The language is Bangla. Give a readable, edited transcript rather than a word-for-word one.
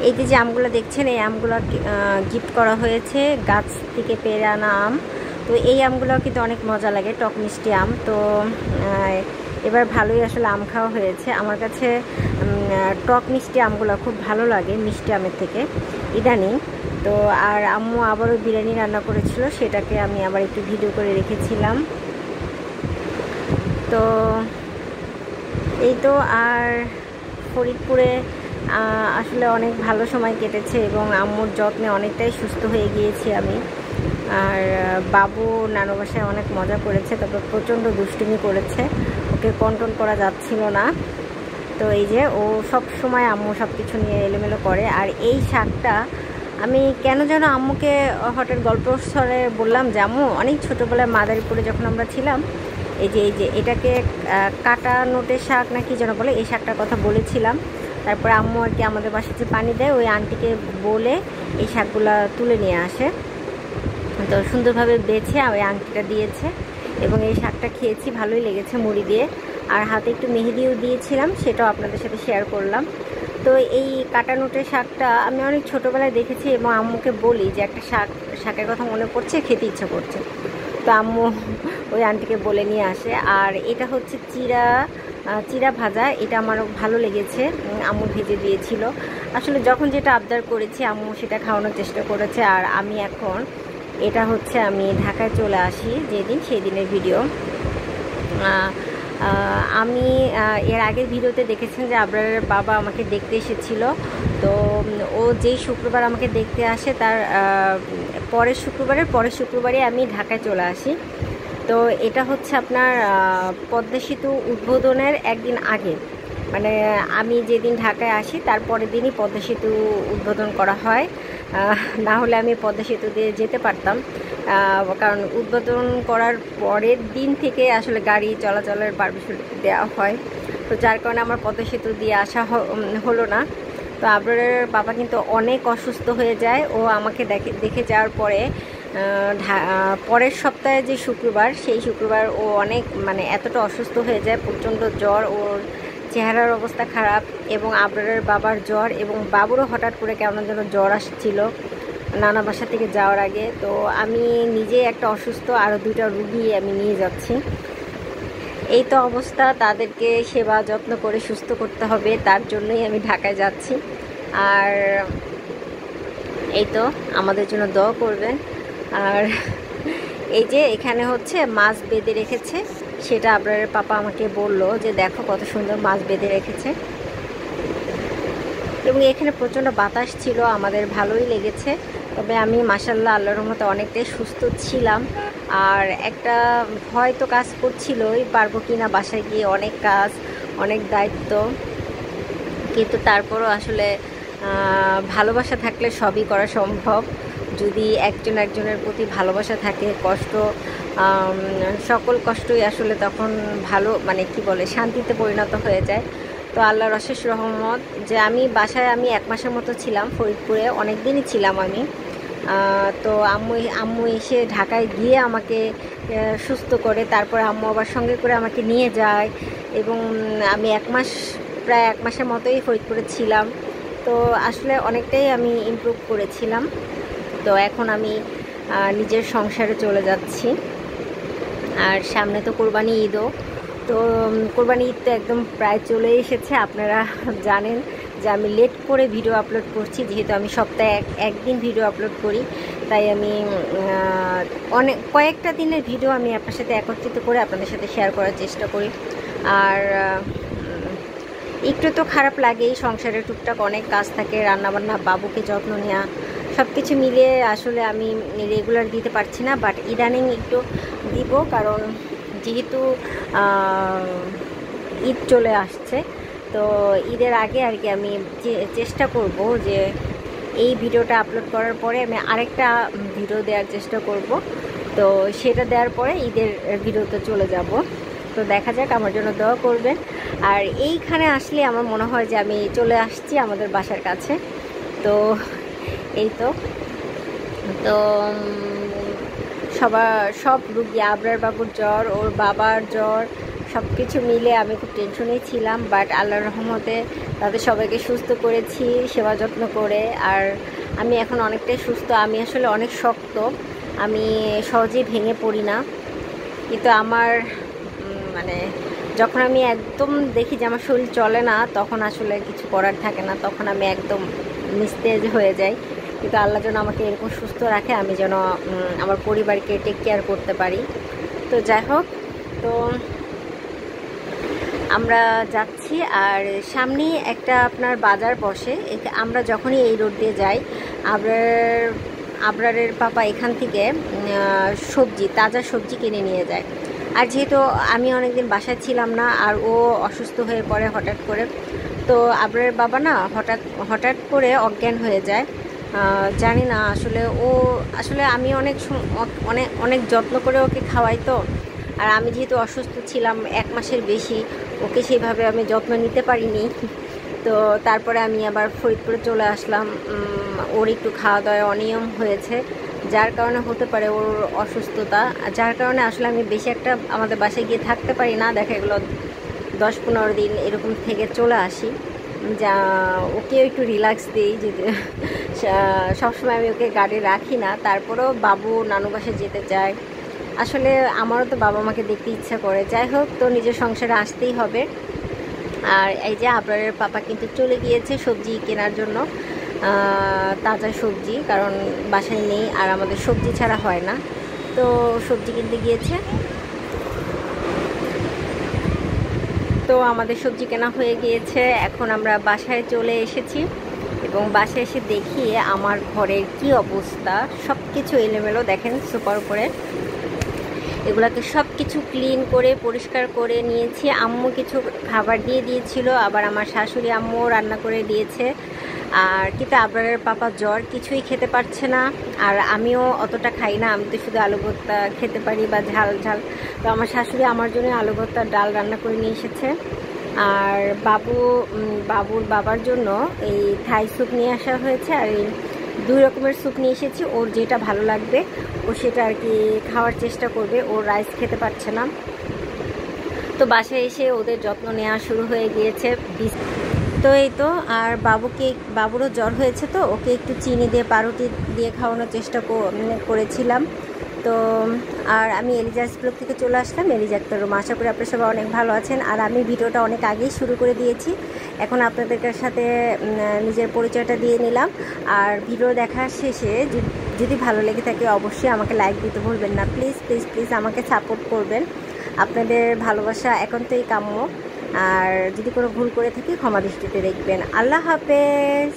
এই যে আমগুলো দেখছেন, এই আমগুলো গিফট করা হয়েছে, গাছ থেকে পেড়ে আনা আম। তো এই আমগুলো কিন্তু অনেক মজা লাগে, টক মিষ্টি আম। তো এবার ভালোই আসলে আম খাওয়া হয়েছে। আমার কাছে টক মিষ্টি আমগুলো খুব ভালো লাগে মিষ্টি আমের থেকে ইদানিং। তো আর আম্মু আবারও বিরিয়ানি রান্না করেছিল, সেটাকে আমি আবার একটু ভিডিও করে রেখেছিলাম। তো এই তো, আর ফরিদপুরে আসলে অনেক ভালো সময় কেটেছে এবং আম্মুর যত্নে অনেকটাই সুস্থ হয়ে গিয়েছি আমি। আর বাবু নানু বাসায় অনেক মজা করেছে, তবে প্রচণ্ড দুষ্টুমি করেছে, ওকে কন্ট্রোল করা যাচ্ছিল না। তো এই যে ও সব সময় আম্মু সব কিছু নিয়ে এলোমেলো করে। আর এই শাকটা আমি কেন যেন আম্মুকে হঠাৎ গল্প স্তরে বললাম যে আম্মু, অনেক ছোটোবেলায় মাদারীপুরে যখন আমরা ছিলাম, এই যে এটাকে কাটা নোটের শাক না কি যেন বলে, এই শাকটার কথা বলেছিলাম। তারপরে আম্মু আর কি আমাদের বাসায় যে পানি দেয়, ওই আন্টিকে বলে এই শাকগুলা তুলে নিয়ে আসে। তো সুন্দরভাবে বেছে ওই আংটিটা দিয়েছে এবং এই শাকটা খেয়েছি, ভালোই লেগেছে মুড়ি দিয়ে। আর হাতে একটু মেহেদিও দিয়েছিলাম, সেটাও আপনাদের সাথে শেয়ার করলাম। তো এই কাটা নোটের শাকটা আমি অনেক ছোটোবেলায় দেখেছি এবং আম্মুকে বলি যে একটা শাকের কথা মনে পড়ছে, খেতে ইচ্ছা করছে। তো আম্মু ওই আন্টিকে বলে নিয়ে আসে। আর এটা হচ্ছে চিরা ভাজা, এটা আমারও ভালো লেগেছে, আম্মু ভেজে দিয়েছিল। আসলে যখন যেটা আবদার করেছি আম্মু সেটা খাওয়ানোর চেষ্টা করেছে। আর আমি এখন এটা হচ্ছে আমি ঢাকায় চলে আসি যেদিন, সেই দিনের ভিডিও। আমি এর আগের ভিডিওতে দেখেছেন যে আবরারের বাবা আমাকে দেখতে এসেছিল। তো ও যেই শুক্রবার আমাকে দেখতে আসে তার পরের শুক্রবারে আমি ঢাকায় চলে আসি। তো এটা হচ্ছে আপনার পদ্মা সেতু উদ্বোধনের একদিন আগে, মানে আমি যেদিন ঢাকায় আসি তার পরের দিনই পদ্মা সেতু উদ্বোধন করা হয়। না হলে আমি পদ্মা সেতু দিয়ে যেতে পারতাম, কারণ উদ্বোধন করার পরের দিন থেকে আসলে গাড়ি চলাচলের পারমিশন দেওয়া হয়। তো যার কারণে আমার পদ্মা সেতু দিয়ে আসা হলো না। তো আবরারের বাবা কিন্তু অনেক অসুস্থ হয়ে যায়। ও আমাকে দেখে যাওয়ার পরে পরের সপ্তাহে যে শুক্রবার, সেই শুক্রবার ও অনেক মানে এতটা অসুস্থ হয়ে যায়, প্রচণ্ড জ্বর, ওর চেহারার অবস্থা খারাপ এবং আবরারের বাবার জ্বর এবং বাবুরও হঠাৎ করে কেমন যেন জ্বর আসছিল নানা বাসা থেকে যাওয়ার আগে। তো আমি নিজে একটা অসুস্থ, আরও 2টা রুগী আমি নিয়ে যাচ্ছি। এই তো অবস্থা, তাদেরকে সেবা যত্ন করে সুস্থ করতে হবে, তার জন্যই আমি ঢাকায় যাচ্ছি। আর এই তো আমাদের জন্য দোয়া করবেন। আর এই যে এখানে হচ্ছে মাছ বেঁধে রেখেছে, সেটা আবরারের পাপা আমাকে বলল যে দেখো কত সুন্দর মাছ বেঁধে রেখেছে। এবং এখানে প্রচণ্ড বাতাস ছিল, আমাদের ভালোই লেগেছে। তবে আমি মাশাআল্লাহ আল্লাহর রহমতে অনেকটাই সুস্থ ছিলাম। আর একটা ভয় তো কাজ করছিলই, পারবো কি না বাসায় গিয়ে, অনেক কাজ, অনেক দায়িত্ব। কিন্তু তারপরও আসলে ভালোবাসা থাকলে সবই করা সম্ভব। যদি একজনের প্রতি ভালোবাসা থাকে, সকল কষ্টই আসলে তখন ভালো, মানে কি বলে, শান্তিতে পরিণত হয়ে যায়। তো আল্লাহর অশেষ রহমত যে আমি বাসায় 1 মাসের মতো ছিলাম, ফরিদপুরে অনেক দিনই ছিলাম আমি। তো আম্মু এসে ঢাকায় গিয়ে আমাকে সুস্থ করে, তারপরে আম্মু আবার সঙ্গে করে আমাকে নিয়ে যায় এবং আমি প্রায় 1 মাসের মতোই ফরিদপুরে ছিলাম। তো আসলে অনেকটাই আমি ইমপ্রুভ করেছিলাম। তো এখন আমি নিজের সংসারে চলে যাচ্ছি। আর সামনে তো কোরবানি ঈদও। তো কোরবানি ঈদ তো একদম প্রায় চলে এসেছে। আপনারা জানেন যে আমি লেট করে ভিডিও আপলোড করছি, যেহেতু আমি সপ্তাহে একদিন ভিডিও আপলোড করি, তাই আমি কয়েকটা দিনের ভিডিও আমি আপনার সাথে একত্রিত করে আপনাদের সাথে শেয়ার করার চেষ্টা করি। আর একটু তো খারাপ লাগেই, সংসারে টুকটাক অনেক কাজ থাকে, রান্নাবান্না, বাবুকে যত্ন নেওয়া, সব কিছু মিলিয়ে আসলে আমি রেগুলার দিতে পারছি না। বাট ইদানিং একটু দিব, কারণ যেহেতু ঈদ চলে আসছে। তো ঈদের আগে আর কি আমি চেষ্টা করব যে এই ভিডিওটা আপলোড করার পরে আমি আরেকটা ভিডিও দেওয়ার চেষ্টা করব। তো সেটা দেওয়ার পরে ঈদের ভিডিওতে চলে যাব। তো দেখা যাক, আমার জন্য দোয়া করবেন। আর এইখানে আসলে আমার মনে হয় যে আমি চলে আসছি আমাদের বাসার কাছে। তো এই তো সব রুগী, আবরার বাবুর জ্বর, ওর বাবার জ্বর, সব কিছু মিলে আমি খুব টেনশনেই ছিলাম। বাট আল্লাহর রহমতে তাদের সবাইকে সুস্থ করেছি সেবা যত্ন করে। আর আমি এখন অনেকটাই সুস্থ। আমি আসলে অনেক শক্ত, আমি সহজেই ভেঙে পড়ি না, কিন্তু আমার মানে যখন আমি একদম দেখি যে আমার শরীর চলে না, তখন আসলে কিছু করার থাকে না, তখন আমি একদম নিস্তেজ হয়ে যাই। কিন্তু আল্লাহ যেন আমাকে এরকম সুস্থ রাখে, আমি যেন আমার পরিবারকে টেক কেয়ার করতে পারি। তো যাই হোক, তো আমরা যাচ্ছি। আর সামনেই একটা আপনার বাজার বসে, আমরা যখনই এই রোড দিয়ে যাই, আবরারের পাপা এখান থেকে সবজি, তাজা সবজি কিনে নিয়ে যায়। আর যেহেতু আমি অনেকদিন বাসায় ছিলাম না, আর ও অসুস্থ হয়ে পড়ে হঠাৎ করে, তো আবরারের বাবা না হঠাৎ করে অজ্ঞান হয়ে যায়। জানি না আসলে আমি অনেক যত্ন করে ওকে খাওয়াই। তো আর আমি যেহেতু অসুস্থ ছিলাম 1 মাসের বেশি, ওকে সেইভাবে আমি যত্ন নিতে পারিনি। তো তারপরে আমি আবার ফরিদপুরে চলে আসলাম। ওর একটু খাওয়া দাওয়ায় অনিয়ম হয়েছে, যার কারণে হতে পারে ওর অসুস্থতা, যার কারণে আসলে আমি বেশি একটা আমাদের বাসায় গিয়ে থাকতে পারি না। দেখা গেলো 10-15 দিন এরকম থেকে চলে আসি, যা ওকেও একটু রিল্যাক্স দিই। যদি সবসময় আমি ওকে গাড়ি রাখি না, তারপরেও বাবু নানু বাসায় যেতে চায়। আসলে আমারও তো বাবা মাকে দেখতে ইচ্ছা করে। যাই হোক, তো নিজের সংসারে আসতেই হবে। আর এই যে আবরারের পাপা কিন্তু চলে গিয়েছে সবজি কেনার জন্য, তাজা সবজি, কারণ বাসায় নেই আর আমাদের সবজি ছাড়া হয় না। তো সবজি কিনতে গিয়েছে। তো আমাদের সবজি কেনা হয়ে গিয়েছে, এখন আমরা বাসায় চলে এসেছি। এবং বাসায় এসে দেখি আমার ঘরের কি অবস্থা, সব কিছু এলোমেলো। দেখেন সোফার উপরে এগুলাকে সব কিছু ক্লিন করে পরিষ্কার করে নিয়েছি। আম্মু কিছু খাবার দিয়ে দিয়েছিল, আবার আমার শাশুড়ি আম্মু রান্না করে দিয়েছে। আর কিন্তু আবরারের পাপা জ্বর, কিছুই খেতে পারছে না। আর আমিও অতটা খাই না, আমি তো শুধু আলু ভর্তা খেতে পারি বা ঝাল ঝাল। তো আমার শাশুড়ি আমার জন্য আলু ভর্তা ডাল রান্না করে নিয়ে এসেছে। আর বাবুর বাবার জন্য এই থাই স্যুপ নিয়ে আসা হয়েছে। আর এই 2 রকমের স্যুপ নিয়ে এসেছি, ওর যেটা ভালো লাগবে ও সেটা আর কি খাওয়ার চেষ্টা করবে, ও রাইস খেতে পারছে না। তো বাসায় এসে ওদের যত্ন নেওয়া শুরু হয়ে গিয়েছে। তো এই তো, আর বাবুরও জ্বর হয়েছে, তো ওকে একটু চিনি দিয়ে পাউরুটি দিয়ে খাওয়ানোর চেষ্টা করেছিলাম। তো আর আমি এলিজাস ব্লগ থেকে চলে আসলাম, এলিজা আক্তার রুমা। আশা করি আপনারা সবাই অনেক ভালো আছেন। আর আমি ভিডিওটা অনেক আগেই শুরু করে দিয়েছি, এখন আপনাদের সাথে নিজের পরিচয়টা দিয়ে নিলাম। আর ভিডিও দেখার শেষে যদি ভালো লেগে থাকে অবশ্যই আমাকে লাইক দিতে ভুলবেন না। প্লিজ প্লিজ প্লিজ আমাকে সাপোর্ট করবেন, আপনাদের ভালোবাসা একান্তই কাম্য। আর যদি কোনো ভুল করে থাকি ক্ষমা দৃষ্টিতে দেখবেন। আল্লাহ হাফেজ।